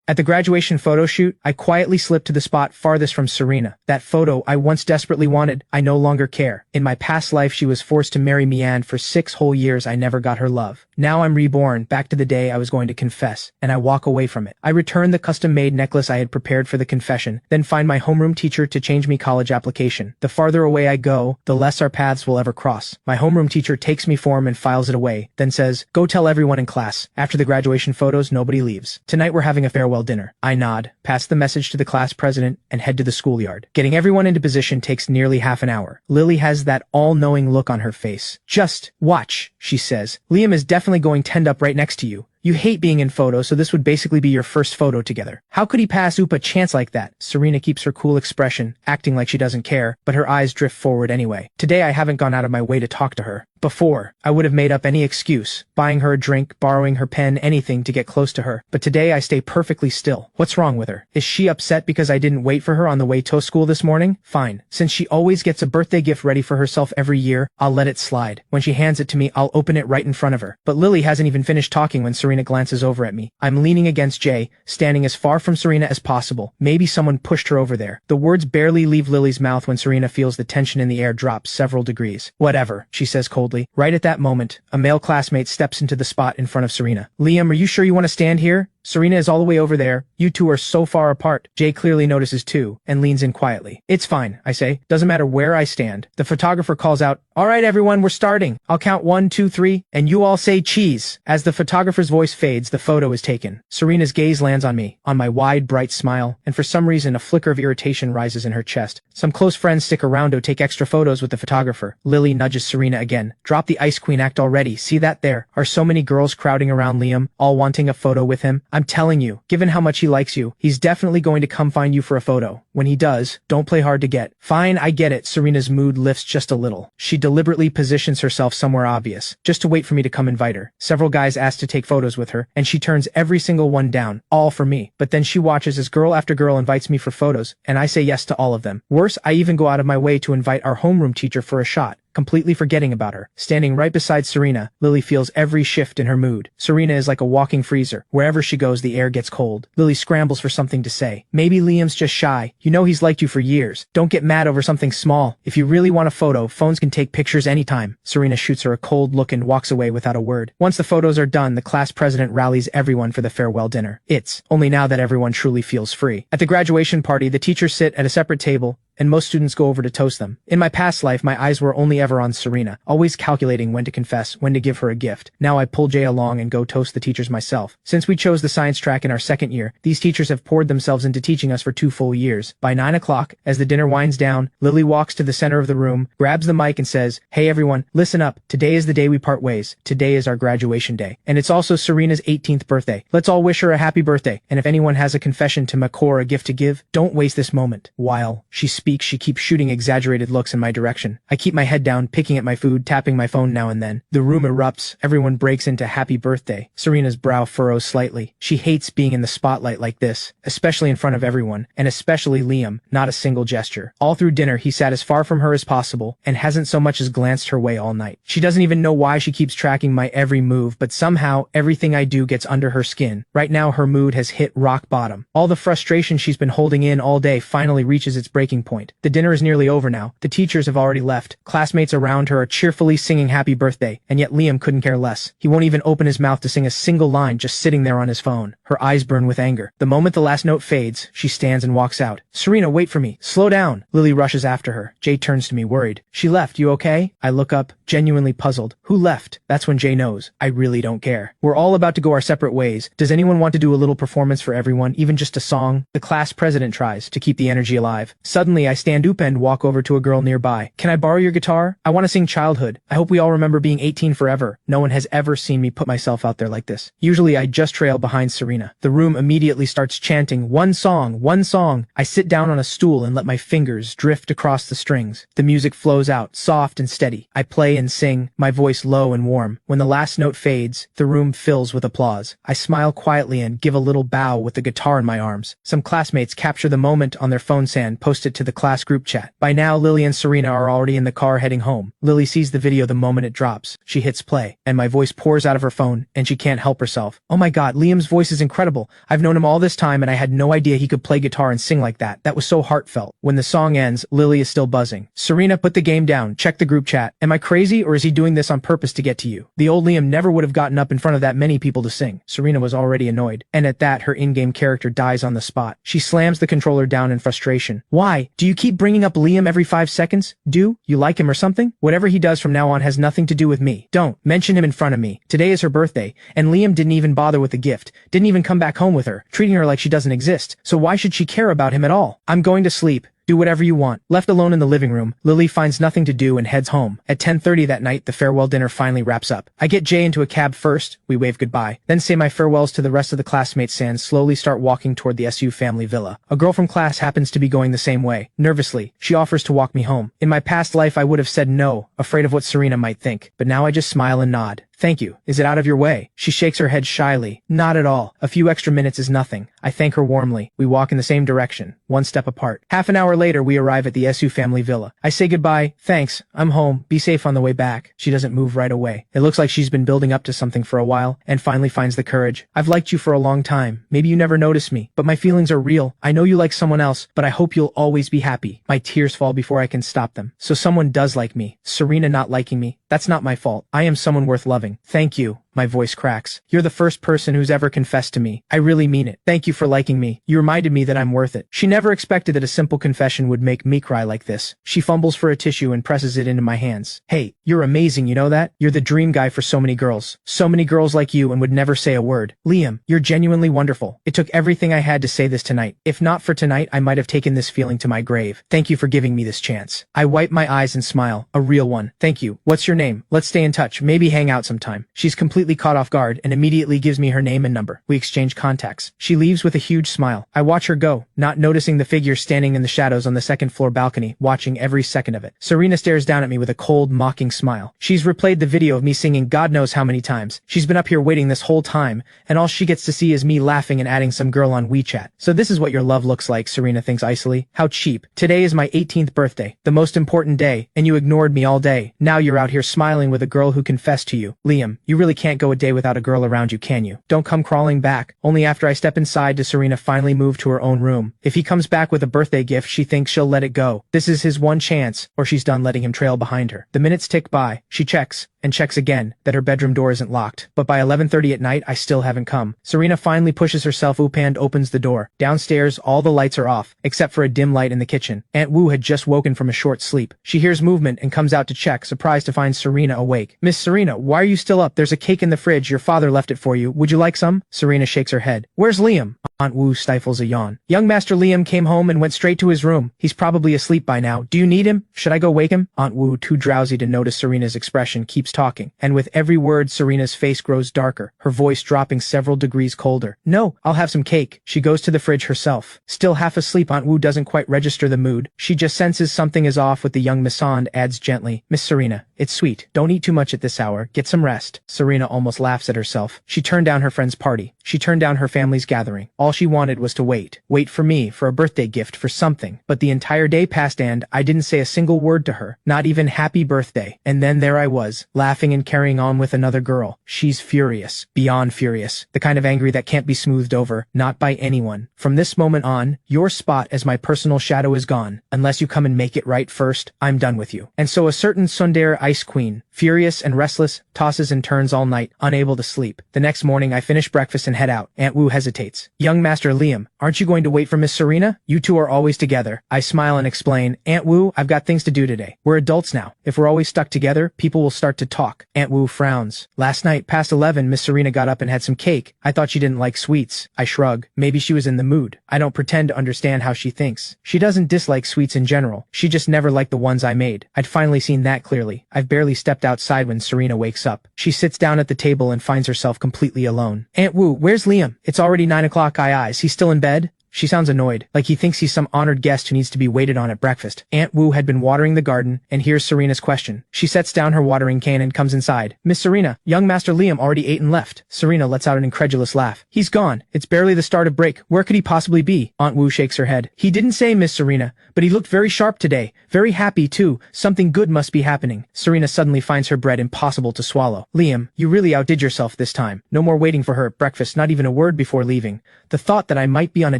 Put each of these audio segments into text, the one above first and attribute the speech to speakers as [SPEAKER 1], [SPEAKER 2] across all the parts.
[SPEAKER 1] At the graduation photo shoot, I quietly slipped to the spot farthest from Serena. That photo I once desperately wanted, I no longer care. In my past life she was forced to marry me, and for 6 whole years I never got her love. Now I'm reborn, back to the day I was going to confess, and I walk away from it. I return the custom-made necklace I had prepared for the confession, then find my homeroom teacher to change me college application. The farther away I go, the less our paths will ever cross. My homeroom teacher takes me form and files it away, then says, "Go tell everyone in class. After the graduation photos, nobody leaves. Tonight we're having a farewell dinner." I nod, pass the message to the class president, and head to the schoolyard. Getting everyone into position takes nearly half an hour. Lily has that all-knowing look on her face. "Just watch," she says. "Liam is definitely going to end up right next to you. You hate being in photos, so this would basically be your first photo together. How could he pass up a chance like that?" Serena keeps her cool expression, acting like she doesn't care, but her eyes drift forward anyway. Today I haven't gone out of my way to talk to her. Before, I would have made up any excuse, buying her a drink, borrowing her pen, anything to get close to her. But today I stay perfectly still. What's wrong with her? Is she upset because I didn't wait for her on the way to school this morning? Fine. Since she always gets a birthday gift ready for herself every year, I'll let it slide. When she hands it to me, I'll open it right in front of her. But Lily hasn't even finished talking when Serena glances over at me. I'm leaning against Jay, standing as far from Serena as possible. Maybe someone pushed her over there. The words barely leave Lily's mouth when Serena feels the tension in the air drop several degrees. "Whatever," she says coldly. Right at that moment, a male classmate steps into the spot in front of Serena. "Liam, are you sure you want to stand here? Serena is all the way over there. You two are so far apart." Jay clearly notices too, and leans in quietly. "It's fine," I say. "Doesn't matter where I stand." The photographer calls out, "All right, everyone, we're starting. I'll count 1, 2, 3, and you all say cheese." As the photographer's voice fades, the photo is taken. Serena's gaze lands on me, on my wide, bright smile, and for some reason a flicker of irritation rises in her chest. Some close friends stick around to take extra photos with the photographer. Lily nudges Serena again. "Drop the Ice Queen act already. See that there? Are so many girls crowding around Liam, all wanting a photo with him? I'm telling you, given how much he likes you, he's definitely going to come find you for a photo. When he does, don't play hard to get." "Fine, I get it." Serena's mood lifts just a little. She deliberately positions herself somewhere obvious, just to wait for me to come invite her. Several guys ask to take photos with her, and she turns every single one down, all for me. But then she watches as girl after girl invites me for photos, and I say yes to all of them. Worse, I even go out of my way to invite our homeroom teacher for a shot, completely forgetting about her. Standing right beside Serena, Lily feels every shift in her mood. Serena is like a walking freezer. Wherever she goes, the air gets cold. Lily scrambles for something to say. "Maybe Liam's just shy. You know he's liked you for years. Don't get mad over something small. If you really want a photo, phones can take pictures anytime." Serena shoots her a cold look and walks away without a word. Once the photos are done, the class president rallies everyone for the farewell dinner. It's only now that everyone truly feels free. At the graduation party, the teachers sit at a separate table, and most students go over to toast them. In my past life, my eyes were only ever on Serena, always calculating when to confess, when to give her a gift. Now I pull Jay along and go toast the teachers myself. Since we chose the science track in our second year, these teachers have poured themselves into teaching us for 2 full years. By 9 o'clock, as the dinner winds down, Lily walks to the center of the room, grabs the mic and says, "Hey everyone, listen up. Today is the day we part ways. Today is our graduation day. And it's also Serena's 18th birthday. Let's all wish her a happy birthday. And if anyone has a confession to make or a gift to give, don't waste this moment." While she speaks, she keeps shooting exaggerated looks in my direction. I keep my head down, picking at my food, tapping my phone now and then. The room erupts. Everyone breaks into happy birthday. Serena's brow furrows slightly. She hates being in the spotlight like this, especially in front of everyone, and especially Liam. Not a single gesture. All through dinner, he sat as far from her as possible, and hasn't so much as glanced her way all night. She doesn't even know why she keeps tracking my every move, but somehow, everything I do gets under her skin. Right now, her mood has hit rock bottom. All the frustration she's been holding in all day finally reaches its breaking point. The dinner is nearly over now. The teachers have already left. Classmates around her are cheerfully singing happy birthday, and yet Liam couldn't care less. He won't even open his mouth to sing a single line, just sitting there on his phone. Her eyes burn with anger. The moment the last note fades, she stands and walks out. "Serena, wait for me. Slow down." Lily rushes after her. Jay turns to me worried. "She left. You okay?" I look up, genuinely puzzled. "Who left?" That's when Jay knows. I really don't care. We're all about to go our separate ways. Does anyone want to do a little performance for everyone, even just a song? The class president tries to keep the energy alive. Suddenly, I stand up and walk over to a girl nearby. "Can I borrow your guitar? I want to sing Childhood. I hope we all remember being 18 forever." No one has ever seen me put myself out there like this. Usually I just trail behind Serena. The room immediately starts chanting, "One song, one song." I sit down on a stool and let my fingers drift across the strings. The music flows out, soft and steady. I play and sing, my voice low and warm. When the last note fades, the room fills with applause. I smile quietly and give a little bow with the guitar in my arms. Some classmates capture the moment on their phones and post it to the class group chat. By now, Lily and Serena are already in the car heading home. Lily sees the video the moment it drops. She hits play, and my voice pours out of her phone, and she can't help herself. Oh my god, Liam's voice is incredible. I've known him all this time, and I had no idea he could play guitar and sing like that. That was so heartfelt. When the song ends, Lily is still buzzing. Serena, put the game down. Check the group chat. Am I crazy, or is he doing this on purpose to get to you? The old Liam never would have gotten up in front of that many people to sing. Serena was already annoyed, and at that, her in-game character dies on the spot. She slams the controller down in frustration. Why? Do you keep bringing up Liam every 5 seconds? Do you like him or something? Whatever he does from now on has nothing to do with me. Don't mention him in front of me. Today is her birthday, and Liam didn't even bother with the gift, didn't even come back home with her, treating her like she doesn't exist. So why should she care about him at all? I'm going to sleep. Do whatever you want. Left alone in the living room, Lily finds nothing to do and heads home. At 10:30 that night, the farewell dinner finally wraps up. I get Jay into a cab first, we wave goodbye, then say my farewells to the rest of the classmates and slowly start walking toward the SU family villa. A girl from class happens to be going the same way. Nervously, she offers to walk me home. In my past life I would have said no, afraid of what Serena might think, but now I just smile and nod. Thank you. Is it out of your way? She shakes her head shyly. Not at all. A few extra minutes is nothing. I thank her warmly. We walk in the same direction, one step apart. Half an hour later, we arrive at the SU family villa. I say goodbye. Thanks. I'm home. Be safe on the way back. She doesn't move right away. It looks like she's been building up to something for a while, and finally finds the courage. I've liked you for a long time. Maybe you never noticed me, but my feelings are real. I know you like someone else, but I hope you'll always be happy. My tears fall before I can stop them. So someone does like me. Serena not liking me. That's not my fault. I am someone worth loving. Thank you. My voice cracks. You're the first person who's ever confessed to me. I really mean it. Thank you for liking me. You reminded me that I'm worth it. She never expected that a simple confession would make me cry like this. She fumbles for a tissue and presses it into my hands. Hey, you're amazing, you know that? You're the dream guy for so many girls. So many girls like you and would never say a word. Liam, you're genuinely wonderful. It took everything I had to say this tonight. If not for tonight, I might have taken this feeling to my grave. Thank you for giving me this chance. I wipe my eyes and smile. A real one. Thank you. What's your name? Let's stay in touch. Maybe hang out sometime. She's completely caught off guard and immediately gives me her name and number. We exchange contacts. She leaves with a huge smile. I watch her go, not noticing the figure standing in the shadows on the second floor balcony, watching every second of it. Serena stares down at me with a cold, mocking smile. She's replayed the video of me singing God knows how many times. She's been up here waiting this whole time, and all she gets to see is me laughing and adding some girl on WeChat. So this is what your love looks like, Serena thinks icily. How cheap. Today is my 18th birthday, the most important day, and you ignored me all day. Now you're out here smiling with a girl who confessed to you. Liam, you really can't go a day without a girl around you, can you? Don't come crawling back. Only after I step inside does Serena finally move to her own room. If he comes back with a birthday gift, she thinks she'll let it go. This is his one chance, or she's done letting him trail behind her. The minutes tick by. She checks, and checks again, that her bedroom door isn't locked. But by 11:30 at night, I still haven't come. Serena finally pushes herself up and opens the door. Downstairs, all the lights are off, except for a dim light in the kitchen. Aunt Wu had just woken from a short sleep. She hears movement and comes out to check, surprised to find Serena awake. Miss Serena, why are you still up? There's a cake in the fridge. Your father left it for you. Would you like some? Serena shakes her head. Where's Liam? Aunt Wu stifles a yawn. Young Master Liam came home and went straight to his room. He's probably asleep by now. Do you need him? Should I go wake him? Aunt Wu, too drowsy to notice Serena's expression, keeps talking, and with every word Serena's face grows darker, her voice dropping several degrees colder. No, I'll have some cake. She goes to the fridge herself. Still half asleep, Aunt Wu doesn't quite register the mood. She just senses something is off with the young Miss And adds gently, Miss Serena, it's sweet. Don't eat too much at this hour. Get some rest. Serena almost laughs at herself. She turned down her friend's party. She turned down her family's gathering. All she wanted was to wait. Wait for me, for a birthday gift, for something. But the entire day passed and I didn't say a single word to her. Not even happy birthday. And then there I was, laughing and carrying on with another girl. She's furious. Beyond furious. The kind of angry that can't be smoothed over. Not by anyone. From this moment on, your spot as my personal shadow is gone. Unless you come and make it right first, I'm done with you. And so a certain tsundere ice queen, furious and restless, tosses and turns all night, unable to sleep. The next morning I finish breakfast and head out. Aunt Wu hesitates. Young Master Liam, aren't you going to wait for Miss Serena? You two are always together. I smile and explain, Aunt Wu, I've got things to do today. We're adults now. If we're always stuck together, people will start to talk. Aunt Wu frowns. Last night, past 11, Miss Serena got up and had some cake. I thought she didn't like sweets. I shrug. Maybe she was in the mood. I don't pretend to understand how she thinks. She doesn't dislike sweets in general. She just never liked the ones I made. I'd finally seen that clearly. I've barely stepped outside when Serena wakes up. She sits down at the table and finds herself completely alone. Aunt Wu, where's Liam? It's already 9 o'clock. He's still in bed? She sounds annoyed, like he thinks he's some honored guest who needs to be waited on at breakfast. Aunt Wu had been watering the garden, and here's Serena's question. She sets down her watering can and comes inside. Miss Serena, young Master Liam already ate and left. Serena lets out an incredulous laugh. He's gone. It's barely the start of break. Where could he possibly be? Aunt Wu shakes her head. He didn't say, Miss Serena, but he looked very sharp today. Very happy, too. Something good must be happening. Serena suddenly finds her bread impossible to swallow. Liam, you really outdid yourself this time. No more waiting for her at breakfast, not even a word before leaving. The thought that I might be on a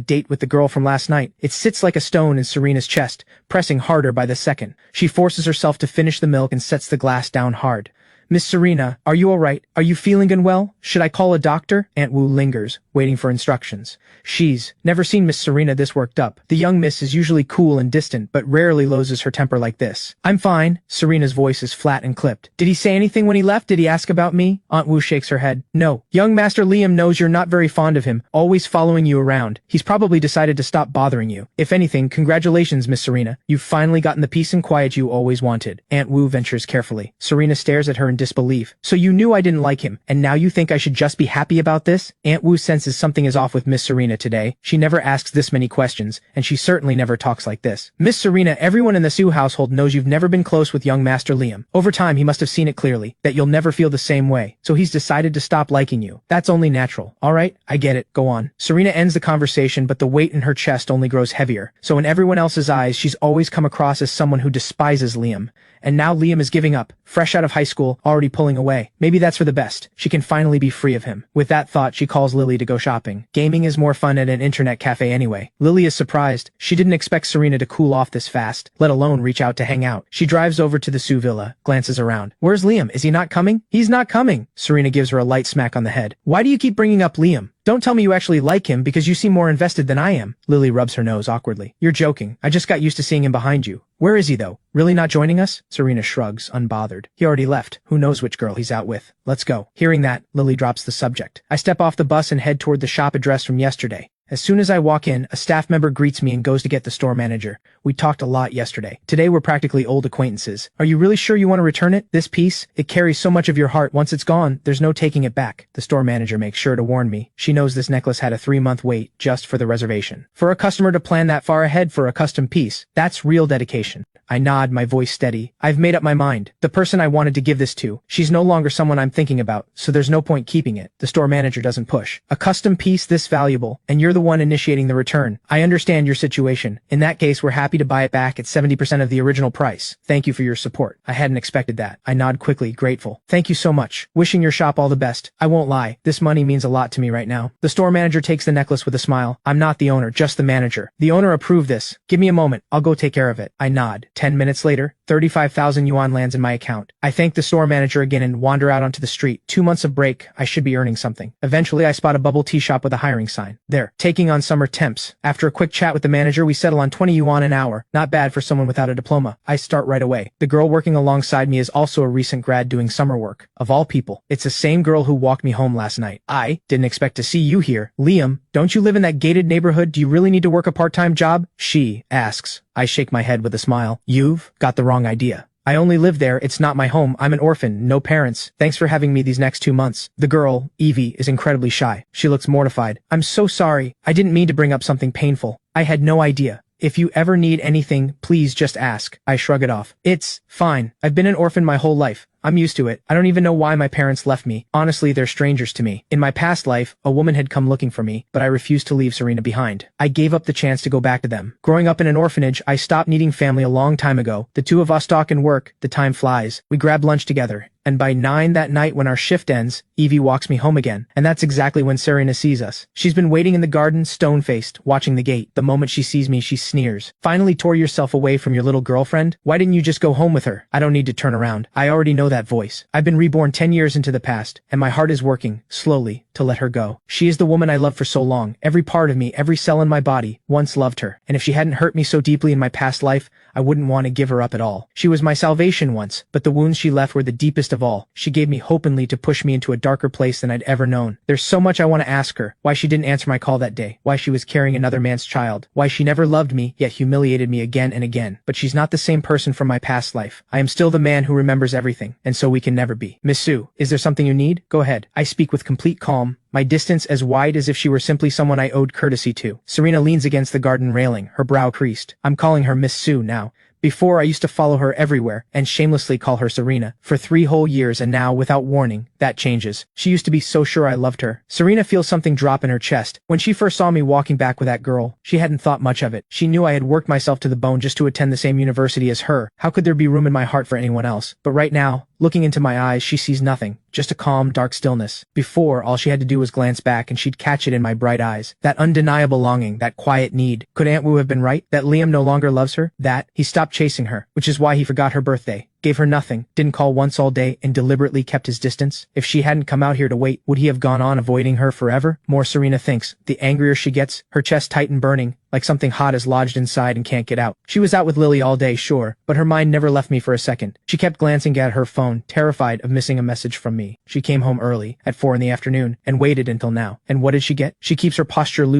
[SPEAKER 1] date with the girl from last night, it sits like a stone in Serena's chest, pressing harder by the second. She forces herself to finish the milk and sets the glass down hard. Miss Serena, are you all right? Are you feeling unwell? Should I call a doctor? Aunt Wu lingers, waiting for instructions. She's never seen Miss Serena this worked up. The young miss is usually cool and distant, but rarely loses her temper like this. I'm fine. Serena's voice is flat and clipped. Did he say anything when he left? Did he ask about me? Aunt Wu shakes her head. No. Young Master Liam knows you're not very fond of him, always following you around. He's probably decided to stop bothering you. If anything, congratulations, Miss Serena. You've finally gotten the peace and quiet you always wanted. Aunt Wu ventures carefully. Serena stares at her in disbelief. So you knew I didn't like him, and now you think I should just be happy about this? Aunt Wu senses something is off with Miss Serena today. She never asks this many questions, and she certainly never talks like this. Miss Serena, everyone in the Su household knows you've never been close with young Master Liam. Over time, he must have seen it clearly, that you'll never feel the same way, so he's decided to stop liking you. That's only natural. Alright, I get it. Go on. Serena ends the conversation, but the weight in her chest only grows heavier, so in everyone else's eyes, she's always come across as someone who despises Liam. And now Liam is giving up, fresh out of high school, already pulling away. Maybe that's for the best. She can finally be free of him. With that thought, she calls Lily to go shopping. Gaming is more fun at an internet cafe anyway. Lily is surprised. She didn't expect Serena to cool off this fast, let alone reach out to hang out. She drives over to the Su villa, glances around. Where's Liam? Is he not coming? He's not coming. Serena gives her a light smack on the head. Why do you keep bringing up Liam? Don't tell me you actually like him because you seem more invested than I am. Lily rubs her nose awkwardly. You're joking. I just got used to seeing him behind you. Where is he though? Really not joining us? Serena shrugs, unbothered. He already left. Who knows which girl he's out with. Let's go. Hearing that, Lily drops the subject. I step off the bus and head toward the shop address from yesterday. As soon as I walk in, a staff member greets me and goes to get the store manager. We talked a lot yesterday. Today we're practically old acquaintances. Are you really sure you want to return it? This piece? It carries so much of your heart. Once it's gone, there's no taking it back. The store manager makes sure to warn me. She knows this necklace had a 3-month wait just for the reservation. For a customer to plan that far ahead for a custom piece, that's real dedication. I nod, my voice steady. I've made up my mind. The person I wanted to give this to, she's no longer someone I'm thinking about, so there's no point keeping it. The store manager doesn't push. A custom piece this valuable, and you're the one initiating the return. I understand your situation. In that case, we're happy to buy it back at 70% of the original price. Thank you for your support. I hadn't expected that. I nod quickly, grateful. Thank you so much. Wishing your shop all the best. I won't lie. This money means a lot to me right now. The store manager takes the necklace with a smile. I'm not the owner, just the manager. The owner approved this. Give me a moment. I'll go take care of it. I nod. 10 minutes later, 35,000 yuan lands in my account. I thank the store manager again and wander out onto the street. 2 months of break, I should be earning something. Eventually, I spot a bubble tea shop with a hiring sign. There, taking on summer temps. After a quick chat with the manager, we settle on 20 yuan an hour. Not bad for someone without a diploma. I start right away. The girl working alongside me is also a recent grad doing summer work. Of all people, it's the same girl who walked me home last night. I didn't expect to see you here. Liam, don't you live in that gated neighborhood? Do you really need to work a part-time job? She asks. I shake my head with a smile. You've got the wrong idea. I only live there. It's not my home. I'm an orphan. No parents. Thanks for having me these next 2 months. The girl, Evie, is incredibly shy. She looks mortified. I'm so sorry. I didn't mean to bring up something painful. I had no idea. If you ever need anything, please just ask. I shrug it off. It's fine. I've been an orphan my whole life. I'm used to it. I don't even know why my parents left me. Honestly, they're strangers to me. In my past life, a woman had come looking for me, but I refused to leave Serena behind. I gave up the chance to go back to them. Growing up in an orphanage, I stopped needing family a long time ago. The two of us talk and work. The time flies. We grab lunch together. And by 9 that night when our shift ends, Evie walks me home again. And that's exactly when Serena sees us. She's been waiting in the garden, stone-faced, watching the gate. The moment she sees me, she sneers. Finally tore yourself away from your little girlfriend? Why didn't you just go home with her? I don't need to turn around. I already know that voice. I've been reborn 10 years into the past, and my heart is working, slowly, to let her go. She is the woman I loved for so long. Every part of me, every cell in my body, once loved her. And if she hadn't hurt me so deeply in my past life, I wouldn't want to give her up at all. She was my salvation once, but the wounds she left were the deepest of all. She gave me hope and lead to push me into a darker place than I'd ever known. There's so much I want to ask her. Why she didn't answer my call that day. Why she was carrying another man's child. Why she never loved me, yet humiliated me again and again. But she's not the same person from my past life. I am still the man who remembers everything. and so we can never be. Miss Sue, is there something you need? Go ahead. I speak with complete calm, my distance as wide as if she were simply someone I owed courtesy to. Serena leans against the garden railing, her brow creased. I'm calling her Miss Sue now. Before, I used to follow her everywhere and shamelessly call her Serena for 3 whole years, and now, without warning, that changes. She used to be so sure I loved her. Serena feels something drop in her chest. When she first saw me walking back with that girl, she hadn't thought much of it. She knew I had worked myself to the bone just to attend the same university as her. How could there be room in my heart for anyone else? But right now, looking into my eyes, she sees nothing. Just a calm, dark stillness. Before, all she had to do was glance back and she'd catch it in my bright eyes. That undeniable longing, that quiet need. Could Aunt Wu have been right? That Liam no longer loves her? That he stopped chasing her, which is why he forgot her birthday. Gave her nothing, didn't call once all day, and deliberately kept his distance? If she hadn't come out here to wait, would he have gone on avoiding her forever? More Serena thinks. The angrier she gets, her chest tight and burning, like something hot is lodged inside and can't get out. She was out with Lily all day, sure, but her mind never left me for a second. She kept glancing at her phone, terrified of missing a message from me. She came home early, at 4 in the afternoon, and waited until now. And what did she get? She keeps her posture loose